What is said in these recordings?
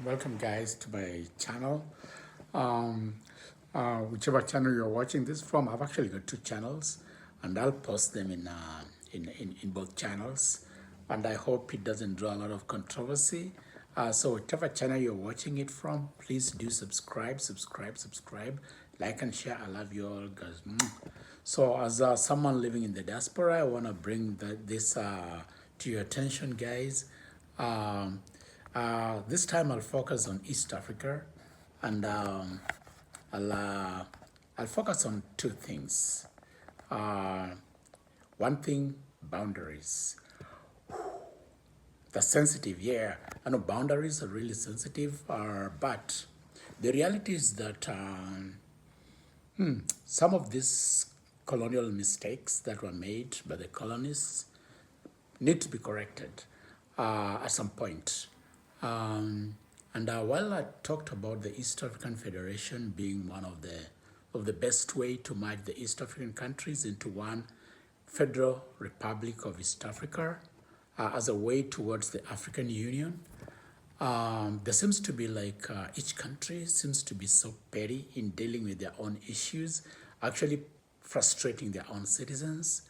Welcome guys to my channel. um, Whichever channel you're watching this from, I've actually got two channels and I'll post them in both channels, and I hope it doesn't draw a lot of controversy. So whichever channel you're watching it from, please do subscribe, like and share. I love you all guys. So as someone living in the diaspora, I want to bring this to your attention, guys. um, this time I'll focus on East Africa, and I'll, uh, I'll focus on two things. Uh, One thing, boundaries. The sensitive, yeah. I know boundaries are really sensitive, but the reality is that some of these colonial mistakes that were made by the colonists need to be corrected at some point. And while I talked about the East African Federation being one of the best way to merge the East African countries into one Federal Republic of East Africa as a way towards the African Union, there seems to be like each country seems to be so petty in dealing with their own issues, actually frustrating their own citizens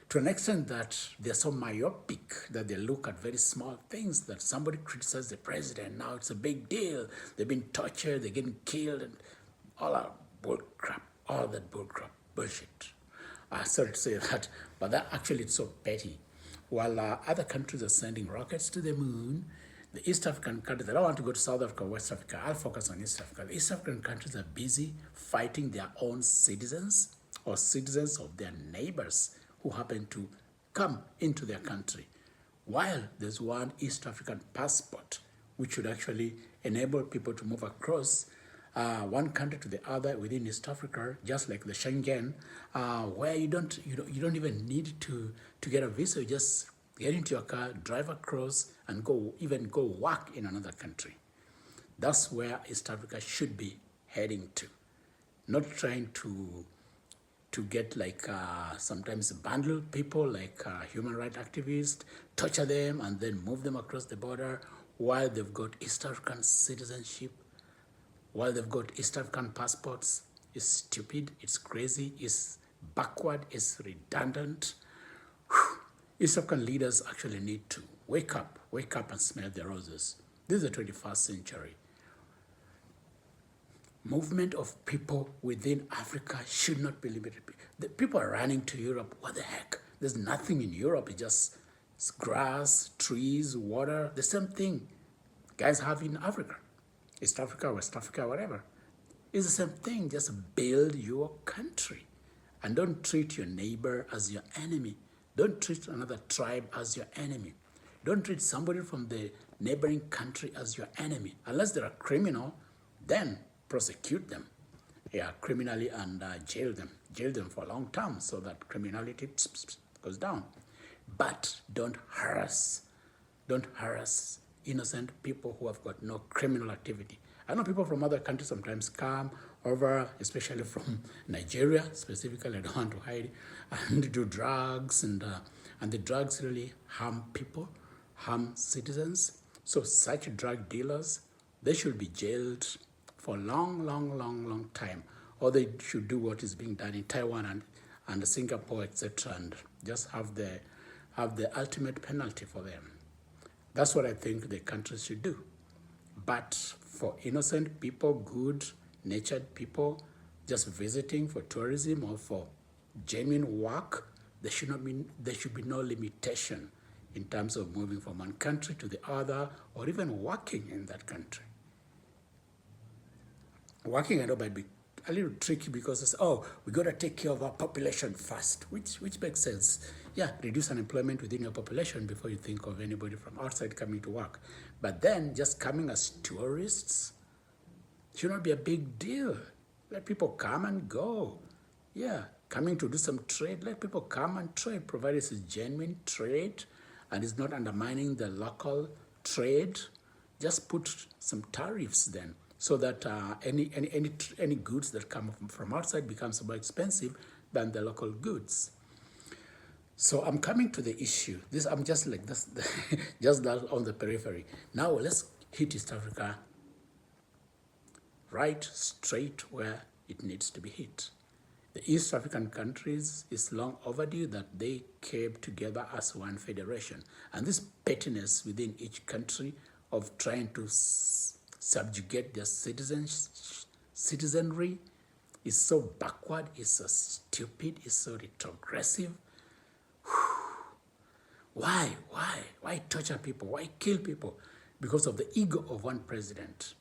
to an extent that they're so myopic that they look at very small things. That somebody criticizes the president, now it's a big deal. They've been tortured, they're getting killed, and all that bull crap, all that bull crap, bullshit. Sorry to say that, but that actually it's so petty. While other countries are sending rockets to the moon, the East African countries, I don't want to go to South Africa or West Africa, I'll focus on East Africa. The East African countries are busy fighting their own citizens or citizens of their neighbors who happen to come into their country. While there's one East African passport, which would actually enable people to move across one country to the other within East Africa, just like the Schengen, where you don't even need to get a visa. You just get into your car, drive across, and go work in another country. That's where East Africa should be heading to, not trying to get like sometimes bundle people like human rights activists, torture them, and then move them across the border while they've got East African citizenship, while they've got East African passports. It's stupid, it's crazy, it's backward, it's redundant. East African leaders actually need to wake up and smell the roses. This is the 21st century. Movement of people within Africa should not be limited. The people are running to Europe. What the heck? There's nothing in Europe. It's grass, trees, water, the same thing guys have in Africa. East Africa, West Africa, whatever. It's the same thing. Just build your country. And don't treat your neighbor as your enemy. Don't treat another tribe as your enemy. Don't treat somebody from the neighboring country as your enemy. Unless they're a criminal, then prosecute them, criminally, and jail them for a long time so that criminality goes down. But don't harass innocent people who have got no criminal activity. I know people from other countries sometimes come over, especially from Nigeria specifically, I don't want to hide, and do drugs, and the drugs really harm people, harm citizens. So such drug dealers, they should be jailed for a long time, or they should do what is being done in Taiwan and Singapore, etc., and just have the ultimate penalty for them. That's what I think the countries should do. But for innocent people, good-natured people, just visiting for tourism or for genuine work, there should be no limitation in terms of moving from one country to the other, or even working in that country. Working, I know, might be a little tricky because it's, we got to take care of our population first, which makes sense. Yeah, reduce unemployment within your population before you think of anybody from outside coming to work. But then just coming as tourists should not be a big deal. Let people come and go. Yeah, coming to do some trade, let people come and trade, provided it's a genuine trade and it's not undermining the local trade. Just put some tariffs then, so that any goods that come from outside becomes more expensive than the local goods. So I'm coming to the issue. I'm just like this, just that on the periphery. Now let's hit East Africa right straight where it needs to be hit. The East African countries is long overdue that they came together as one federation. And this pettiness within each country of trying to subjugate their citizenry is so backward, is so stupid, is so retrogressive. Why? Why torture people? Why kill people? Because of the ego of one president.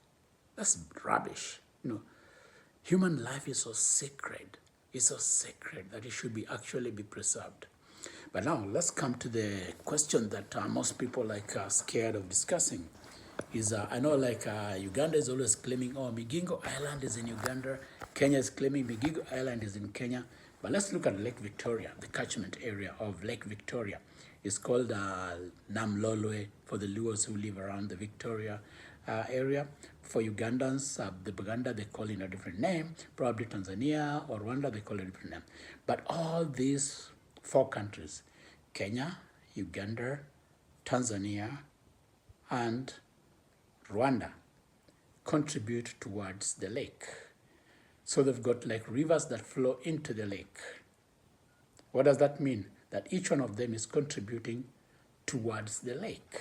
That's rubbish. Human life is so sacred. It's so sacred that it should actually be preserved. But now let's come to the question that most people are scared of discussing. I know Uganda is always claiming, oh, Migingo Island is in Uganda. Kenya is claiming Migingo Island is in Kenya. But let's look at Lake Victoria, the catchment area of Lake Victoria. It's called Namlolwe for the Luos who live around the Victoria area. For Ugandans, the Buganda, they call it a different name. Probably Tanzania or Rwanda, they call it a different name. But all these 4 countries, Kenya, Uganda, Tanzania, and Rwanda, contribute towards the lake. So they've got rivers that flow into the lake. What does that mean? That each one of them is contributing towards the lake.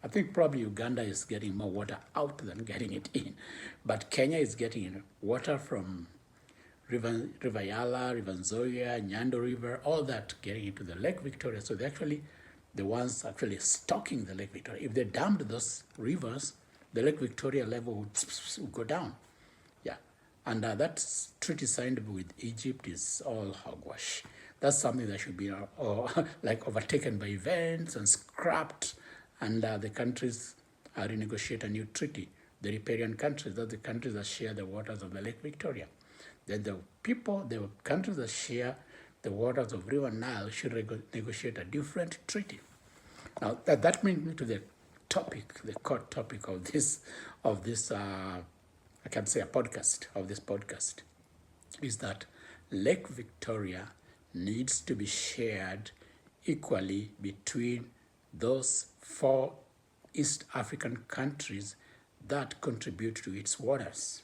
I think probably Uganda is getting more water out than getting it in. But Kenya is getting water from River Yala, River Nzoia, Nyando River, all that getting into the Lake Victoria. So they're actually the ones actually stocking the Lake Victoria. If they dammed those rivers, the Lake Victoria level would go down. Yeah. And that treaty signed with Egypt is all hogwash. That's something that should be overtaken by events and scrapped, and the countries renegotiate a new treaty. The riparian countries, that's the countries that share the waters of the Lake Victoria. Then the countries that share the waters of River Nile should negotiate a different treaty. Now that brings me to the topic, the core topic of this I can say this podcast, is that Lake Victoria needs to be shared equally between those 4 East African countries that contribute to its waters.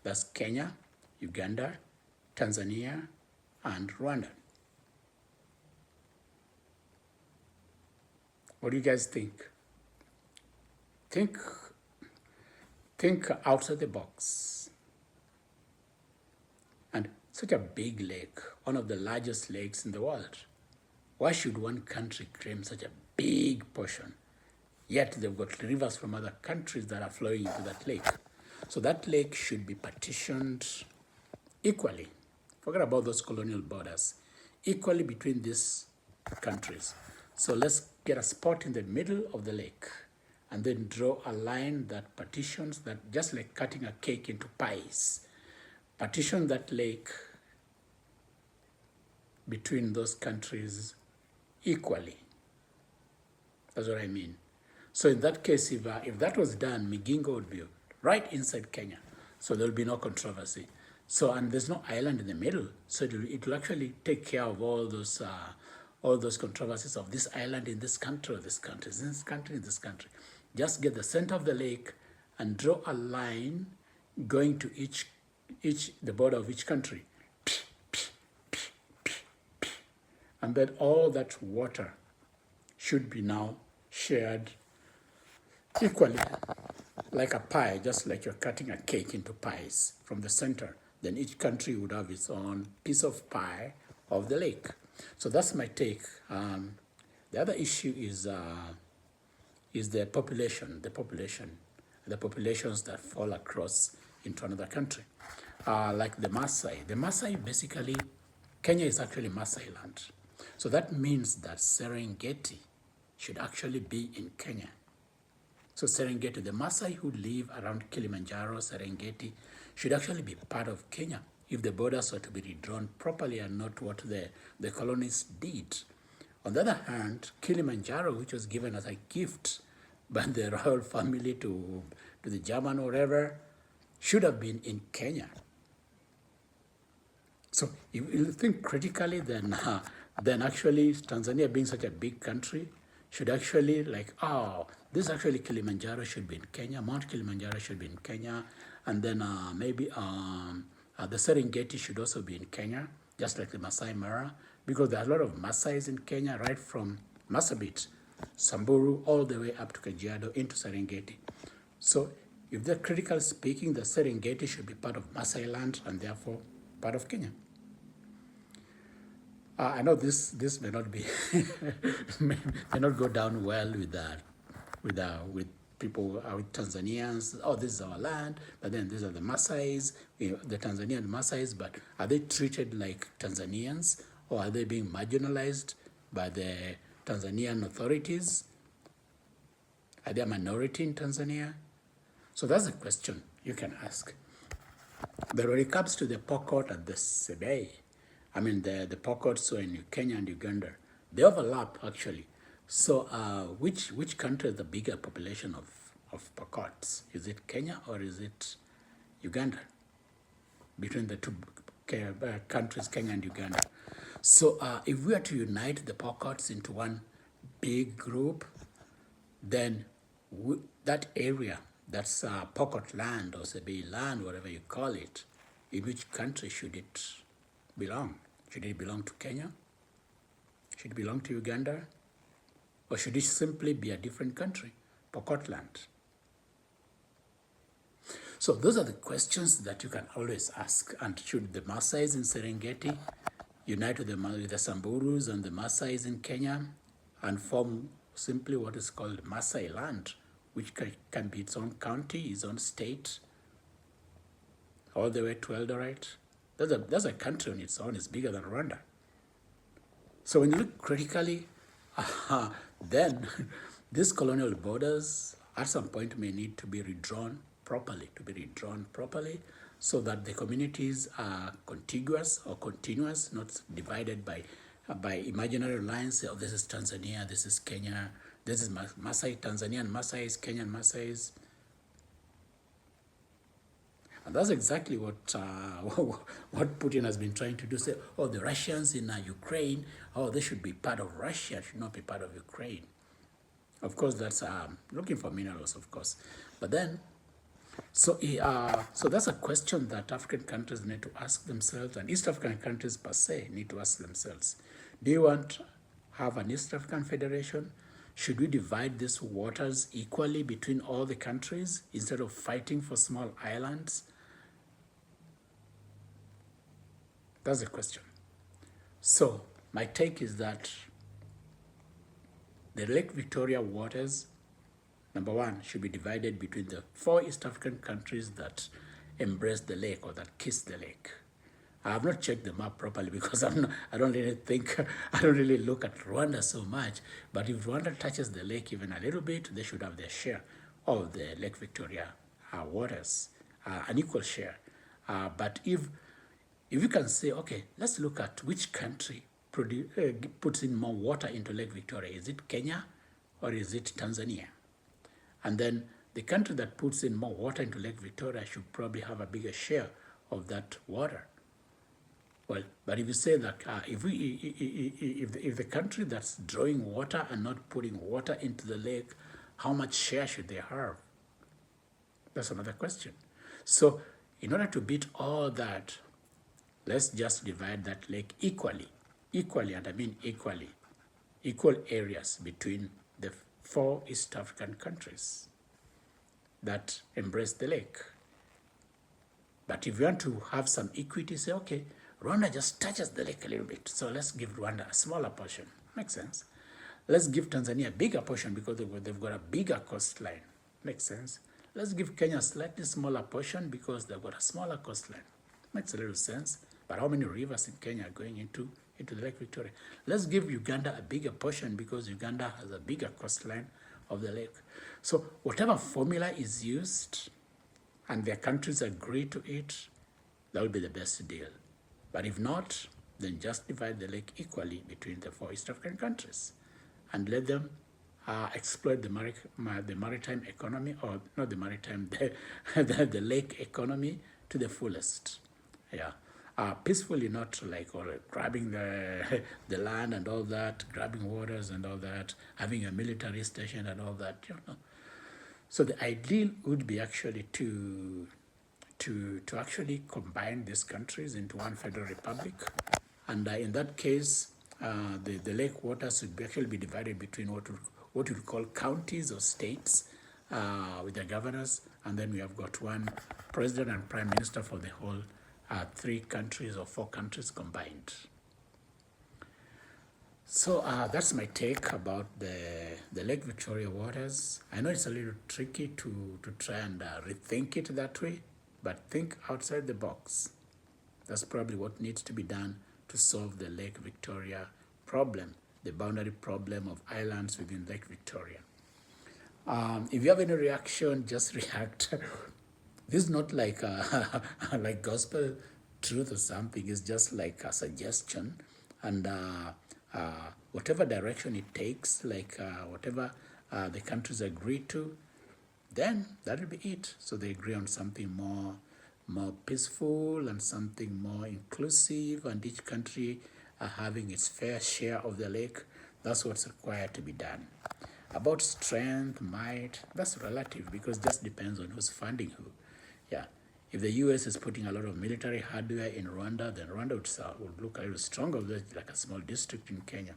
That's Kenya, Uganda, Tanzania, and Rwanda. What do you guys think? Think outside the box. And such a big lake, one of the largest lakes in the world. Why should one country claim such a big portion? Yet they've got rivers from other countries that are flowing into that lake. So that lake should be partitioned equally. Forget about those colonial borders. Equally between these countries. So let's get a spot in the middle of the lake and then draw a line that partitions that, just like cutting a cake into pies. Partition that lake between those countries equally. That's what I mean. So in that case, if that was done, Migingo would be right inside Kenya. So there'll be no controversy. So, and there's no island in the middle. So it will actually take care of all those controversies of this island in this country, or this country, this country, in this country. Just get the center of the lake and draw a line going to the border of each country. And then all that water should be now shared equally, like a pie, just like you're cutting a cake into pies from the center. Then each country would have its own piece of pie of the lake. So that's my take. The other issue is the population, the populations that fall across into another country, like the Maasai. The Maasai, basically, Kenya is actually Maasai land. So that means that Serengeti should actually be in Kenya. So Serengeti, the Maasai who live around Kilimanjaro, Serengeti, should actually be part of Kenya if the borders were to be redrawn properly and not what the colonists did. On the other hand, Kilimanjaro, which was given as a gift by the royal family to the German or whatever, should have been in Kenya. So if you think critically, then actually Tanzania, being such a big country, should actually this actually Kilimanjaro should be in Kenya, Mount Kilimanjaro should be in Kenya, and then maybe the Serengeti should also be in Kenya, just like the Masai Mara, because there are a lot of Masais in Kenya, right from Marsabit, Samburu, all the way up to Kajiado into Serengeti. So if they're critical speaking, the Serengeti should be part of Masai land and therefore part of Kenya. I know this may not be may not go down well with people, with Tanzanians. Oh, this is our land, but then these are the Masais, the Tanzanian Masais. But are they treated like Tanzanians, or are they being marginalized by the Tanzanian authorities? Are they a minority in Tanzania? So that's a question you can ask. But when it comes to the Pokot and the Sebei, I mean the Pokots are in Kenya and Uganda, they overlap actually. So which country has the bigger population of Pokots? Is it Kenya or is it Uganda? Between the two countries, Kenya and Uganda. So if we are to unite the Pokots into one big group, then that area, that's Pokot land or Sebei land, whatever you call it, in which country should it belong? Should it belong to Kenya? Should it belong to Uganda? Or should it simply be a different country, Pokot land? So those are the questions that you can always ask. And should the Masais in Serengeti unite with the Samburus and the Masais in Kenya and form simply what is called Masai land, which can be its own county, its own state, all the way to Eldoret? That's a country on its own. It's bigger than Rwanda. So when you look critically, then these colonial borders at some point may need to be redrawn properly, so that the communities are contiguous or continuous, not divided by imaginary lines. Oh, this is Tanzania, this is Kenya, this is Masai, Tanzanian Masais, Kenyan Masais. And that's exactly what Putin has been trying to do. Say, oh, the Russians in Ukraine, oh, they should be part of Russia, should not be part of Ukraine. Of course, that's looking for minerals, of course. But then, so that's a question that African countries need to ask themselves, and East African countries per se need to ask themselves. Do you want to have an East African Federation? Should we divide these waters equally between all the countries instead of fighting for small islands? That's the question. So my take is that the Lake Victoria waters, number one, should be divided between the 4 East African countries that embrace the lake or that kiss the lake. I have not checked the map properly because I don't really look at Rwanda so much. But if Rwanda touches the lake even a little bit, they should have their share of the Lake Victoria waters, an equal share. But if you can say, okay, let's look at which country puts in more water into Lake Victoria. Is it Kenya or is it Tanzania? And then the country that puts in more water into Lake Victoria should probably have a bigger share of that water. Well, but if you say that if the country that's drawing water and not putting water into the lake, how much share should they have? That's another question. So in order to beat all that, let's just divide that lake equally, and I mean equally, equal areas between the 4 East African countries that embrace the lake. But if you want to have some equity, say, okay, Rwanda just touches the lake a little bit, so let's give Rwanda a smaller portion. Makes sense. Let's give Tanzania a bigger portion because they've got a bigger coastline. Makes sense. Let's give Kenya a slightly smaller portion because they've got a smaller coastline. Makes a little sense. But how many rivers in Kenya are going into the Lake Victoria? Let's give Uganda a bigger portion because Uganda has a bigger coastline of the lake. So whatever formula is used and their countries agree to it, that will be the best deal. But if not, then just divide the lake equally between the 4 East African countries and let them exploit the maritime economy, or not the maritime, the lake economy to the fullest. Yeah. peacefully, not like or grabbing the the land and all that, grabbing waters and all that, having a military station and all that, you know. So the ideal would be actually to actually combine these countries into one federal republic, and in that case, the lake waters would actually be divided between what we call counties or states with their governors, and then we have got one president and prime minister for the whole 3 countries or 4 countries combined. So that's my take about the Lake Victoria waters. I know it's a little tricky to try and rethink it that way, but think outside the box. That's probably what needs to be done to solve the Lake Victoria problem, the boundary problem of islands within Lake Victoria. If you have any reaction, just react. This is not like like gospel truth or something. It's just like a suggestion, and whatever direction it takes, like whatever the countries agree to, then that will be it. So they agree on something more peaceful and something more inclusive, and each country having its fair share of the lake. That's what's required to be done. About strength, might, that's relative because it just depends on who's funding who. Yeah. If the US is putting a lot of military hardware in Rwanda, then Rwanda would look a little stronger, like a small district in Kenya.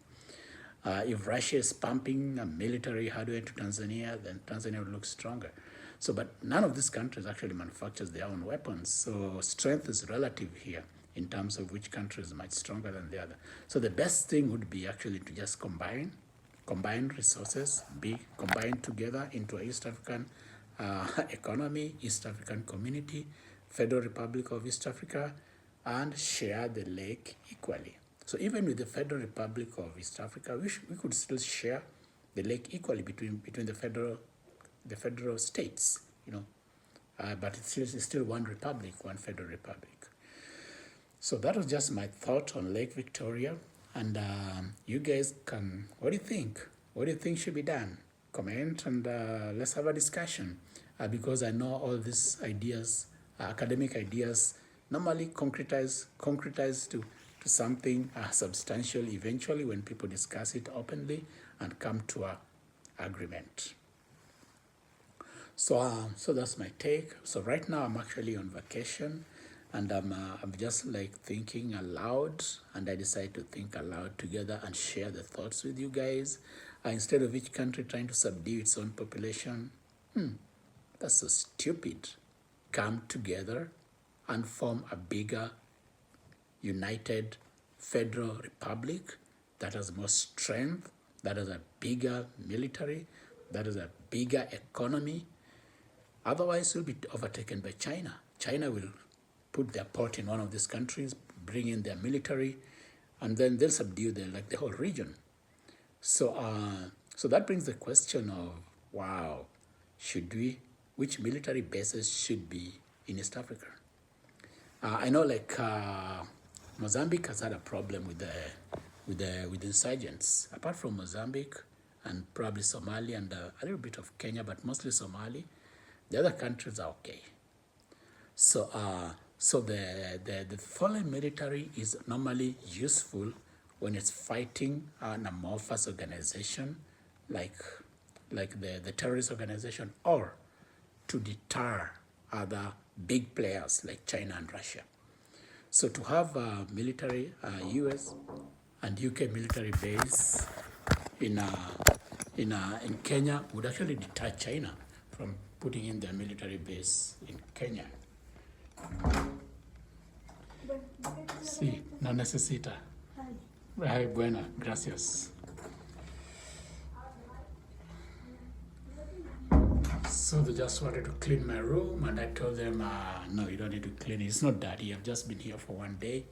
If Russia is pumping military hardware into Tanzania, then Tanzania would look stronger. So, but none of these countries actually manufactures their own weapons. So strength is relative here in terms of which country is much stronger than the other. So the best thing would be actually to just combine resources, be combined together into a East African economy, East African community, Federal Republic of East Africa, and share the lake equally. So even with the Federal Republic of East Africa, we could still share the lake equally between the federal states, you know, but it's still one republic, one federal republic. So that was just my thought on Lake Victoria, and you guys can, what do you think? What do you think should be done? Comment and let's have a discussion, because I know all these ideas, academic ideas, normally concretize to something substantial eventually when people discuss it openly and come to an agreement. So that's my take. So right now I'm actually on vacation, and I'm just like thinking aloud, and I decided to think aloud together and share the thoughts with you guys. Instead of each country trying to subdue its own population, that's so stupid. Come together and form a bigger, united federal republic that has more strength, that has a bigger military, that has a bigger economy. Otherwise, we'll be overtaken by China. China will put their pot in one of these countries, bring in their military, and then they'll subdue the whole region. So that brings the question of, wow, which military bases should be in East Africa? I know Mozambique has had a problem with insurgents. Apart from Mozambique and probably Somalia and a little bit of Kenya, but mostly Somali, the other countries are okay. So the foreign military is normally useful when it's fighting an amorphous organization like the terrorist organization, or to deter other big players like China and Russia. So to have a military, US and UK military base in Kenya would actually deter China from putting in their military base in Kenya. Sí, no necesita. Ay, buena, gracias. So they just wanted to clean my room, and I told them, no, you don't need to clean it. It's not dirty. I've just been here for one day.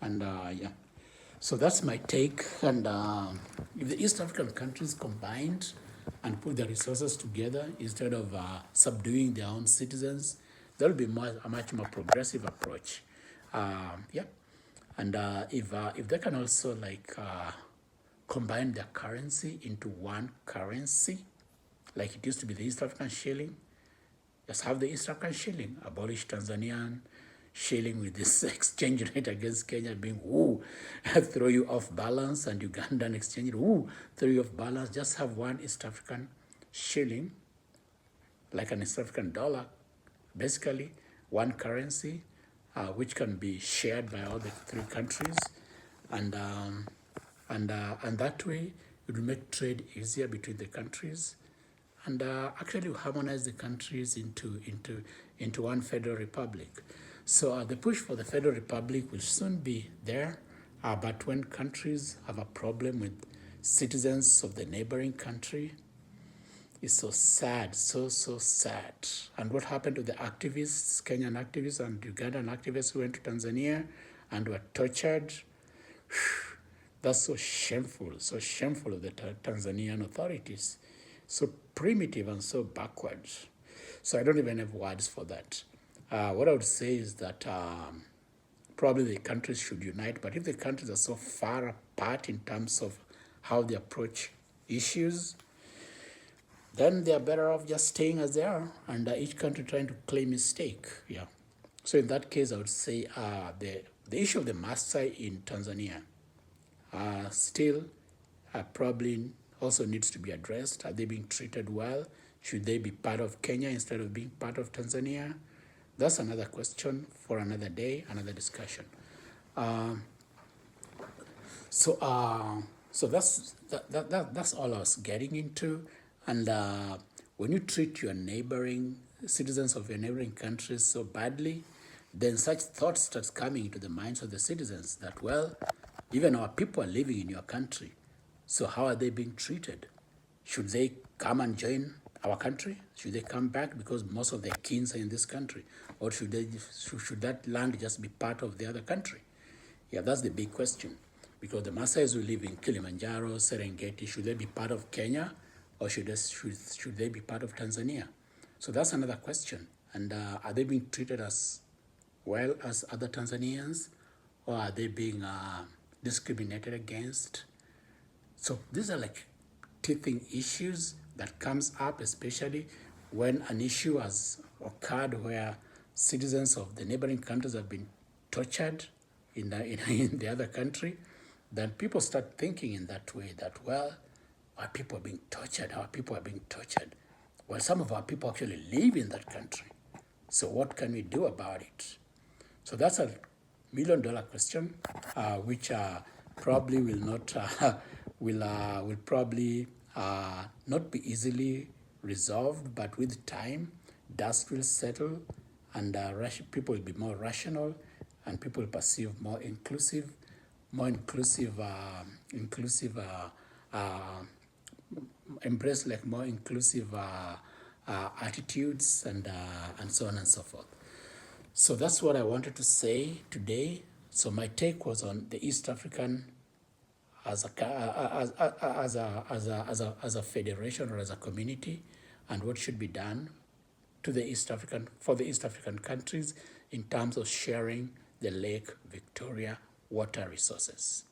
And yeah, so that's my take. And if the East African countries combined and put their resources together instead of subduing their own citizens, there'll be a much more progressive approach. Yeah, and if they can also combine their currency into one currency, like it used to be the East African shilling, just have the East African shilling, abolish Tanzanian shilling with this exchange rate against Kenya being, ooh, throw you off balance, and Ugandan exchange rate, ooh, throw you off balance. Just have one East African shilling, like an East African dollar, basically one currency, which can be shared by all the three countries, and that way it will make trade easier between the countries, and actually harmonize the countries into one federal republic. So the push for the federal republic will soon be there, but when countries have a problem with citizens of the neighboring country, it's so sad, so sad. And what happened to the activists, Kenyan activists and Ugandan activists who went to Tanzania and were tortured? That's so shameful of the Tanzanian authorities. So primitive and so backwards. So I don't even have words for that. What I would say is that probably the countries should unite, but if the countries are so far apart in terms of how they approach issues, then they are better off just staying as they are, and each country trying to claim its stake. Yeah. So in that case, I would say the issue of the Maasai in Tanzania still probably also needs to be addressed. Are they being treated well? Should they be part of Kenya instead of being part of Tanzania? That's another question for another day, another discussion. So that's all I was getting into. And when you treat your neighboring citizens of your neighboring countries so badly, then such thoughts starts coming into the minds of the citizens that, well, even our people are living in your country, so how are they being treated? Should they come and join our country? Should they come back because most of their kins are in this country? Or should that land just be part of the other country? Yeah, that's the big question. Because the Maasais who live in Kilimanjaro, Serengeti, should they be part of Kenya, or should they be part of Tanzania? So that's another question. And are they being treated as well as other Tanzanians, or are they being discriminated against? So these are like teething issues that comes up, especially when an issue has occurred where citizens of the neighboring countries have been tortured in the other country. Then people start thinking in that way that, well, our people are being tortured, our people are being tortured. Well, some of our people actually live in that country. So what can we do about it? So that's a million-dollar question, which probably will not will probably not be easily resolved, but with time, dust will settle, and people will be more rational, and people will perceive more inclusive embrace like more inclusive attitudes, and so on and so forth. So that's what I wanted to say today. So my take was on the East African as a federation or as a community, and what should be done for the East African countries in terms of sharing the Lake Victoria water resources.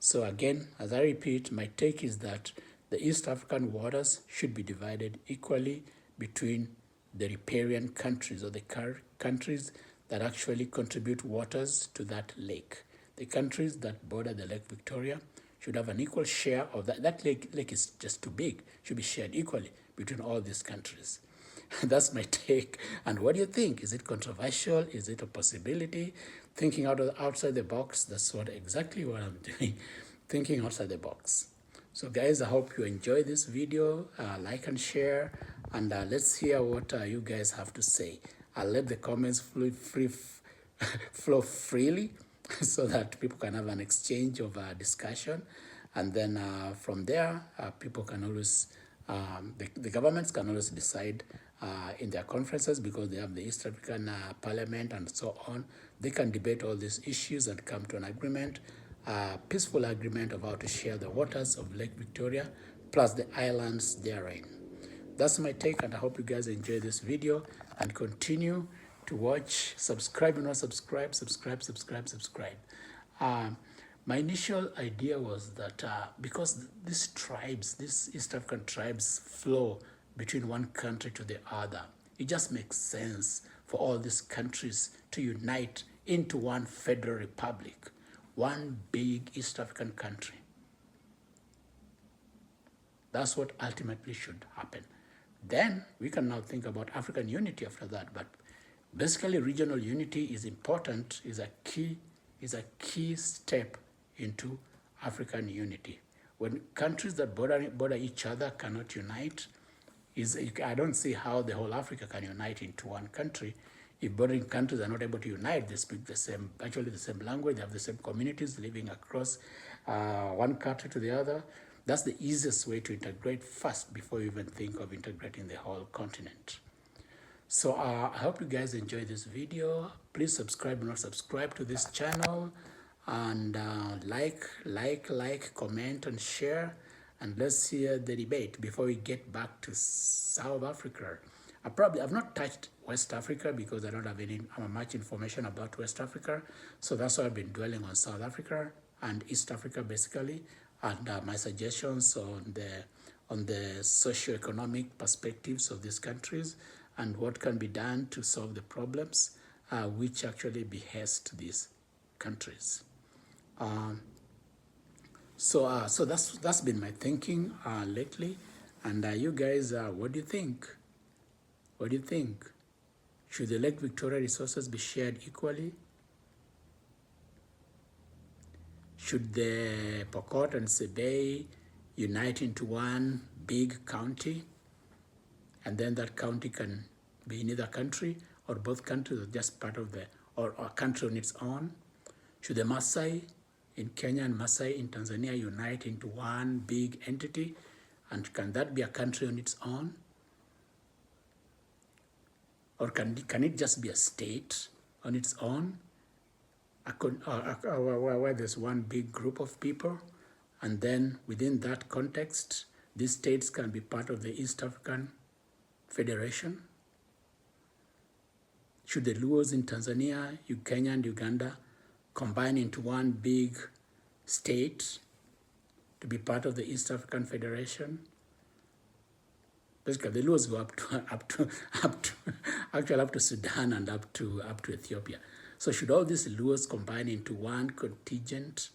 So again, as I repeat, my take is that the East African waters should be divided equally between the riparian countries, or the countries that actually contribute waters to that lake. The countries that border the Lake Victoria should have an equal share of that. That lake is just too big, should be shared equally between all these countries. That's my take. And what do you think? Is it controversial? Is it a possibility? Thinking outside the box, that's exactly what I'm doing, thinking outside the box. So guys, I hope you enjoy this video. Like and share, and let's hear what you guys have to say. I'll let the comments flow freely so that people can have an exchange of discussion. And then from there, people can always, the governments can always decide in their conferences, because they have the East African Parliament and so on. They can debate all these issues and come to an agreement, peaceful agreement of how to share the waters of Lake Victoria, plus the islands therein. That's my take, and I hope you guys enjoy this video and continue to watch. Subscribe if you not subscribe. My initial idea was that because these East African tribes flow between one country to the other, It just makes sense for all these countries to unite into one federal republic, one big East African country. That's what ultimately should happen. Then we can now think about African unity after that. But basically, regional unity is important, is a key step into African unity. When countries that border each other cannot unite, I don't see how the whole Africa can unite into one country. If bordering countries are not able to unite, they speak the same language, they have the same communities living across one country to the other. That's the easiest way to integrate first before you even think of integrating the whole continent. So I hope you guys enjoy this video. Please subscribe or not subscribe to this channel, and like, comment, and share. And let's hear the debate before we get back to South Africa. I've not touched West Africa because I don't have much information about West Africa. So that's why I've been dwelling on South Africa and East Africa basically, and my suggestions on the socio-economic perspectives of these countries and what can be done to solve the problems which actually behest these countries. So that's been my thinking lately. And you guys, what do you think? What do you think? Should the Lake Victoria resources be shared equally? Should the Pokot and Sebei unite into one big county? And then that county can be in either country, or both countries, or just part of or a country on its own? Should the Maasai in Kenya and Maasai in Tanzania unite into one big entity? And can that be a country on its own? Or can it just be a state on its own? Where there's one big group of people, and then within that context, these states can be part of the East African Federation? Should the Luos in Tanzania, Kenya, and Uganda combine into one big state to be part of the East African Federation? Basically, the Luos go up to Sudan and up to Ethiopia. So should all these Luos combine into one contingent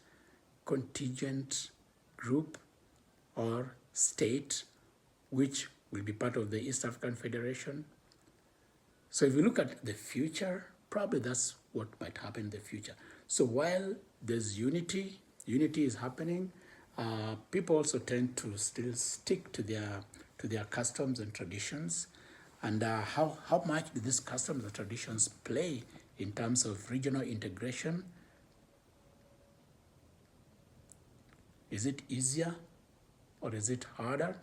group or state, which will be part of the East African Federation? So if you look at the future, probably that's what might happen in the future. So while there's unity is happening, people also tend to still stick to their customs and traditions. And how much do these customs and traditions play in terms of regional integration? Is it easier or is it harder?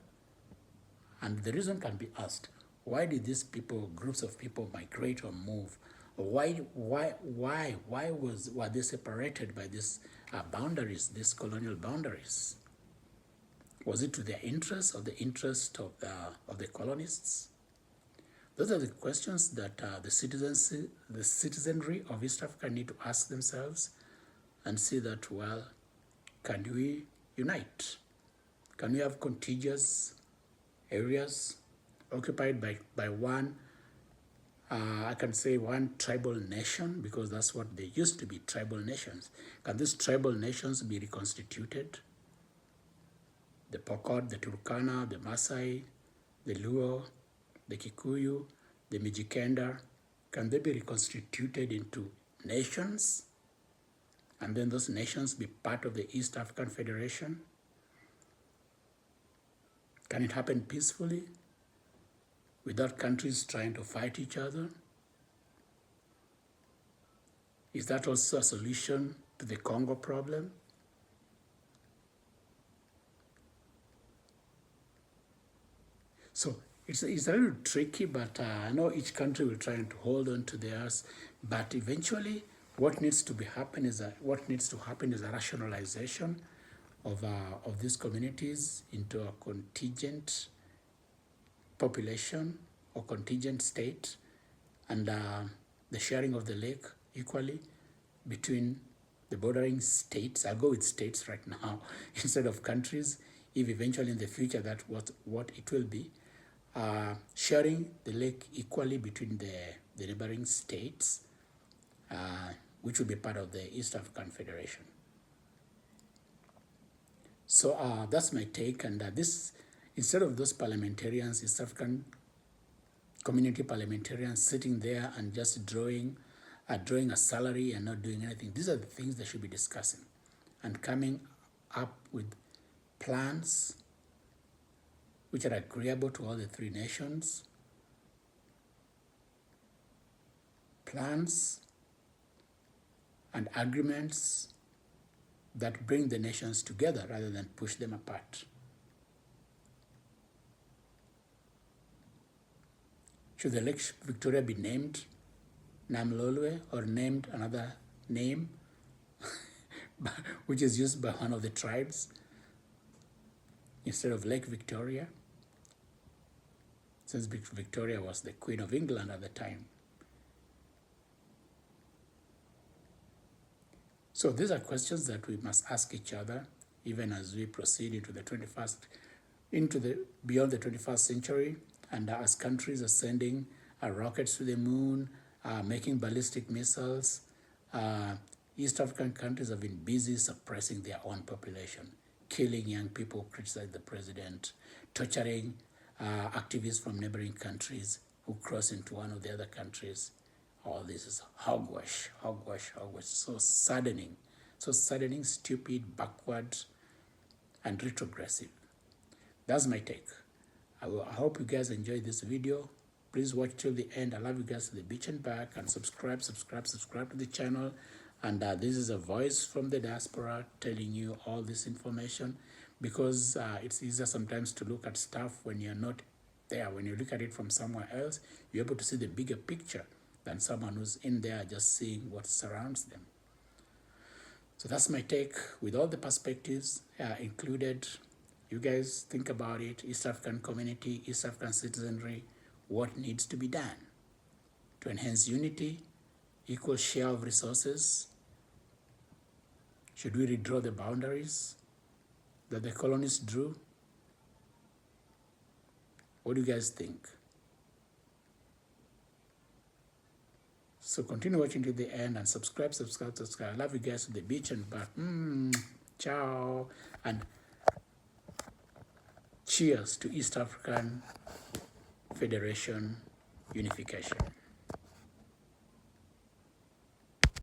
And the reason can be asked: why did these groups of people migrate or move? Why were they separated by these boundaries, these colonial boundaries? Was it to their interest or the interest of the colonists? Those are the questions that the citizenry of East Africa need to ask themselves and see that, well, can we unite? Can we have contiguous areas occupied by one, I can say one tribal nation, because that's what they used to be, tribal nations. Can these tribal nations be reconstituted? The Pokot, the Turkana, the Maasai, the Luo, the Kikuyu, the Mijikenda, can they be reconstituted into nations? And then those nations be part of the East African Federation? Can it happen peacefully without countries trying to fight each other? Is that also a solution to the Congo problem? So it's a little tricky, but I know each country will try to hold on to theirs. But eventually, what needs to happen is a rationalization of these communities into a contingent population or contingent state, and the sharing of the lake equally between the bordering states. I'll go with states right now instead of countries, if eventually in the future that's what it will be. sharing the lake equally between the neighboring states, which will be part of the East African Federation. So that's my take, and this, instead of those parliamentarians, East African community parliamentarians sitting there and just drawing a salary and not doing anything, these are the things they should be discussing and coming up with plans which are agreeable to all the three nations, plans and agreements that bring the nations together rather than push them apart. Should the Lake Victoria be named Namlolwe or named another name which is used by one of the tribes instead of Lake Victoria, since Victoria was the Queen of England at the time? So these are questions that we must ask each other even as we proceed into the 21st, beyond the 21st century, and as countries are sending rockets to the moon, making ballistic missiles. East African countries have been busy suppressing their own population, killing young people who criticize the president, torturing activists from neighboring countries who cross into one of the other countries. All this is hogwash, hogwash, hogwash. So saddening, stupid, backward, and retrogressive. That's my take. I hope you guys enjoyed this video. Please watch till the end. I love you guys to the beach and back, and subscribe to the channel. And this is a voice from the diaspora telling you all this information, because it's easier sometimes to look at stuff when you're not there. When you look at it from somewhere else, you're able to see the bigger picture than someone who's in there just seeing what surrounds them. So that's my take with all the perspectives included. You guys think about it. East African community, East African citizenry, what needs to be done to enhance unity, equal share of resources? Should we redraw the boundaries that the colonists drew? What do you guys think? So continue watching to the end and subscribe. I love you guys to the beach and back. Ciao. And cheers to East African Federation unification.